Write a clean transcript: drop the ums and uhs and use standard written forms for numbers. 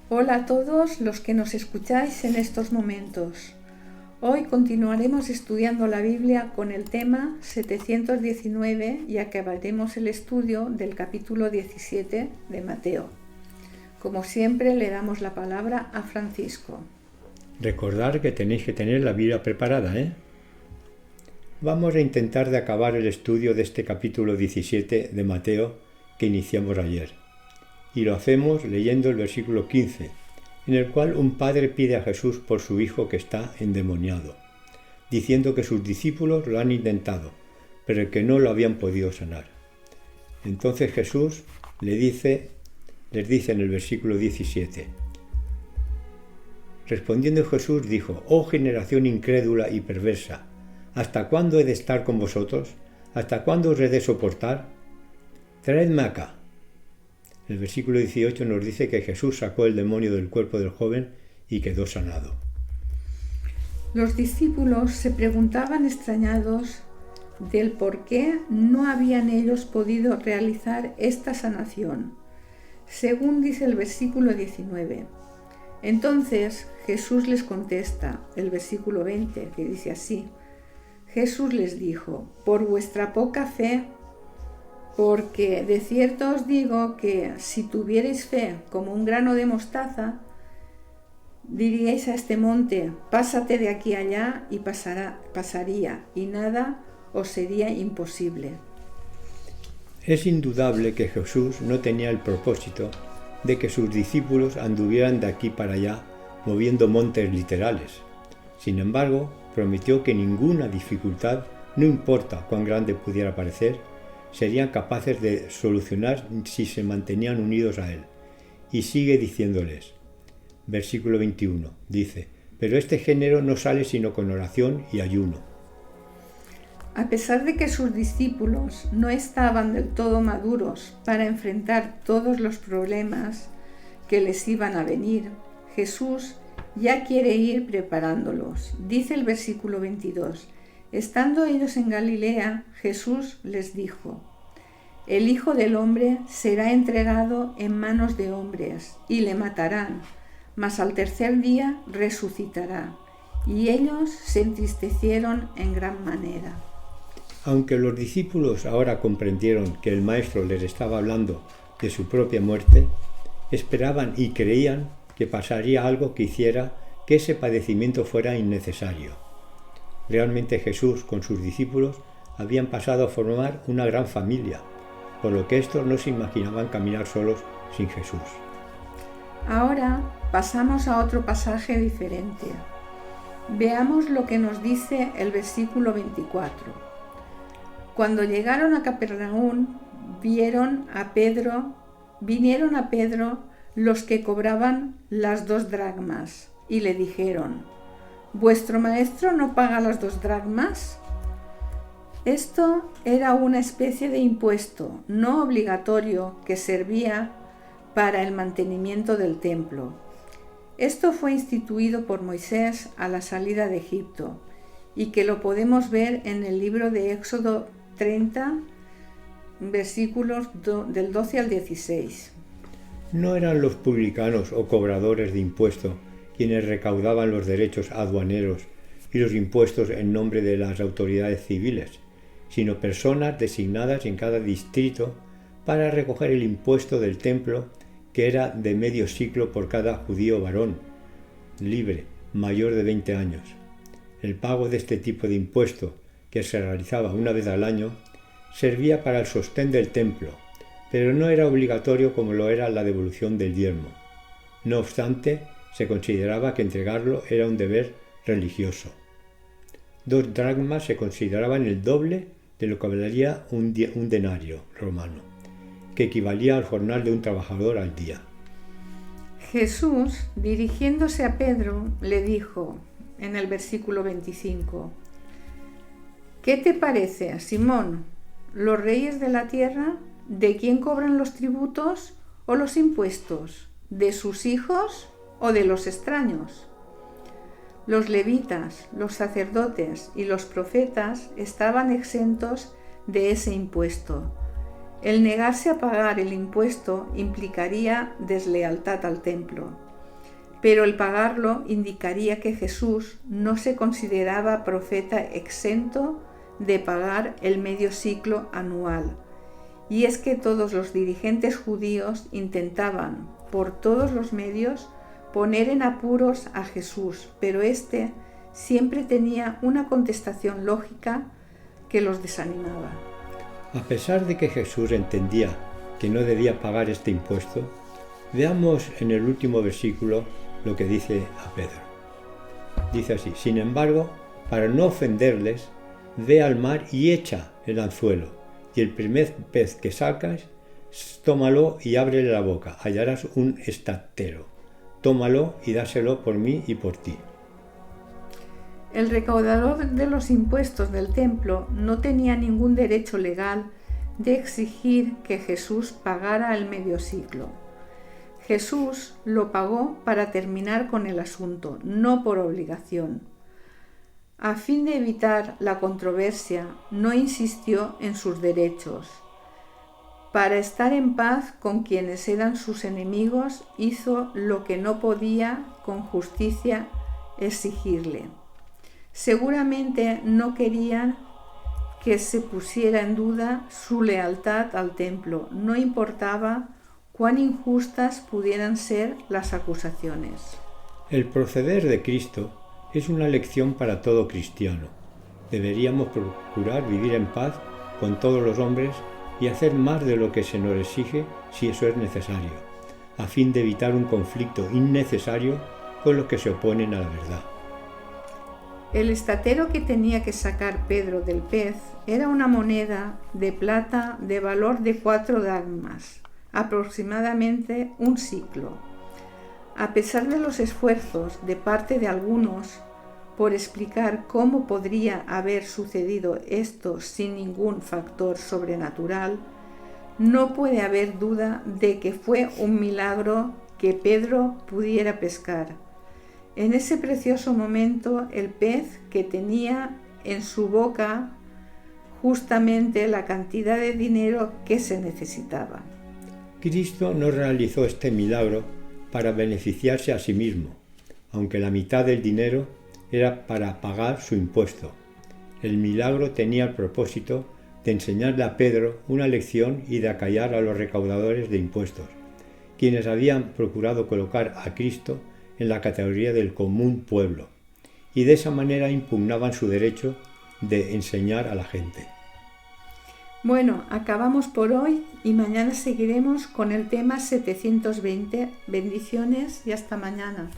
Hola a todos los que nos escucháis en estos momentos. Hoy continuaremos estudiando la Biblia con el tema 719 y acabaremos el estudio del capítulo 17 de Mateo. Como siempre, le damos la palabra a Francisco. Recordad que tenéis que tener la Biblia preparada, ¿eh? Vamos a intentar de acabar el estudio de este capítulo 17 de Mateo que iniciamos ayer. Y lo hacemos leyendo el versículo 15, en el cual un padre pide a Jesús por su hijo que está endemoniado, diciendo que sus discípulos lo han intentado, pero que no lo habían podido sanar. Entonces Jesús les dice en el versículo 17, respondiendo Jesús dijo: «Oh generación incrédula y perversa, ¿hasta cuándo he de estar con vosotros? ¿Hasta cuándo os he de soportar? Traedme acá». El versículo 18 nos dice que Jesús sacó el demonio del cuerpo del joven y quedó sanado. Los discípulos se preguntaban extrañados del por qué no habían ellos podido realizar esta sanación, según dice el versículo 19. Entonces Jesús les contesta, el versículo 20, que dice así: Jesús les dijo: «Por vuestra poca fe, porque de cierto os digo que si tuvierais fe como un grano de mostaza, diríais a este monte: pásate de aquí allá, y pasaría, y nada os sería imposible». Es indudable que Jesús no tenía el propósito de que sus discípulos anduvieran de aquí para allá moviendo montes literales. Sin embargo, prometió que ninguna dificultad, no importa cuán grande pudiera parecer, serían capaces de solucionar si se mantenían unidos a Él. Y sigue diciéndoles, versículo 21, dice: «Pero este género no sale sino con oración y ayuno». A pesar de que sus discípulos no estaban del todo maduros para enfrentar todos los problemas que les iban a venir, Jesús ya quiere ir preparándolos. Dice el versículo 22, estando ellos en Galilea, Jesús les dijo: «El Hijo del Hombre será entregado en manos de hombres, y le matarán, mas al tercer día resucitará». Y ellos se entristecieron en gran manera. Aunque los discípulos ahora comprendieron que el Maestro les estaba hablando de su propia muerte, esperaban y creían que pasaría algo que hiciera que ese padecimiento fuera innecesario. Realmente Jesús con sus discípulos habían pasado a formar una gran familia, por lo que estos no se imaginaban caminar solos sin Jesús. Ahora pasamos a otro pasaje diferente. Veamos lo que nos dice el versículo 24. Cuando llegaron a Capernaum, vinieron a Pedro los que cobraban las 2 dracmas, y le dijeron: «¿Vuestro maestro no paga las 2 dracmas?» Esto era una especie de impuesto no obligatorio que servía para el mantenimiento del templo. Esto fue instituido por Moisés a la salida de Egipto, y que lo podemos ver en el libro de Éxodo 30, versículos del 12 al 16. No eran los publicanos o cobradores de impuestos quienes recaudaban los derechos aduaneros y los impuestos en nombre de las autoridades civiles, sino personas designadas en cada distrito para recoger el impuesto del templo, que era de medio siclo por cada judío varón, libre, mayor de 20 años. El pago de este tipo de impuesto, que se realizaba una vez al año, servía para el sostén del templo, pero no era obligatorio como lo era la devolución del diezmo. No obstante, se consideraba que entregarlo era un deber religioso. 2 dracmas se consideraban el doble de lo que valdría un denario romano, que equivalía al jornal de un trabajador al día. Jesús, dirigiéndose a Pedro, le dijo en el versículo 25: «¿Qué te parece, Simón? ¿Los reyes de la tierra, de quién cobran los tributos o los impuestos? ¿De sus hijos o de los extraños?» Los levitas, los sacerdotes y los profetas estaban exentos de ese impuesto. El negarse a pagar el impuesto implicaría deslealtad al templo. pero el pagarlo indicaría que Jesús no se consideraba profeta exento de pagar el medio siclo anual. Y es que todos los dirigentes judíos intentaban, por todos los medios, poner en apuros a Jesús, pero éste siempre tenía una contestación lógica que los desanimaba. A pesar de que Jesús entendía que no debía pagar este impuesto, veamos en el último versículo lo que dice a Pedro. Dice así: sin embargo, para no ofenderles, ve al mar y echa el anzuelo, y el primer pez que sacas, tómalo y ábrele la boca, hallarás un estatero. Tómalo y dáselo por mí y por ti. El recaudador de los impuestos del templo no tenía ningún derecho legal de exigir que Jesús pagara el medio siclo. Jesús lo pagó para terminar con el asunto, no por obligación. A fin de evitar la controversia, no insistió en sus derechos. Para estar en paz con quienes eran sus enemigos, hizo lo que no podía con justicia exigirle. Seguramente no querían que se pusiera en duda su lealtad al templo, no importaba cuán injustas pudieran ser las acusaciones. El proceder de Cristo es una lección para todo cristiano. Deberíamos procurar vivir en paz con todos los hombres y hacer más de lo que se nos exige si eso es necesario, a fin de evitar un conflicto innecesario con los que se oponen a la verdad. El estatero que tenía que sacar Pedro del pez era una moneda de plata de valor de 4 dracmas, aproximadamente un siclo. A pesar de los esfuerzos de parte de algunos por explicar cómo podría haber sucedido esto sin ningún factor sobrenatural, no puede haber duda de que fue un milagro que Pedro pudiera pescar. En ese precioso momento, el pez que tenía en su boca justamente la cantidad de dinero que se necesitaba. Cristo no realizó este milagro para beneficiarse a sí mismo, aunque la mitad del dinero era para pagar su impuesto. El milagro tenía el propósito de enseñarle a Pedro una lección y de acallar a los recaudadores de impuestos, quienes habían procurado colocar a Cristo en la categoría del común pueblo, y de esa manera impugnaban su derecho de enseñar a la gente. Bueno, acabamos por hoy y mañana seguiremos con el tema 720. Bendiciones y hasta mañana.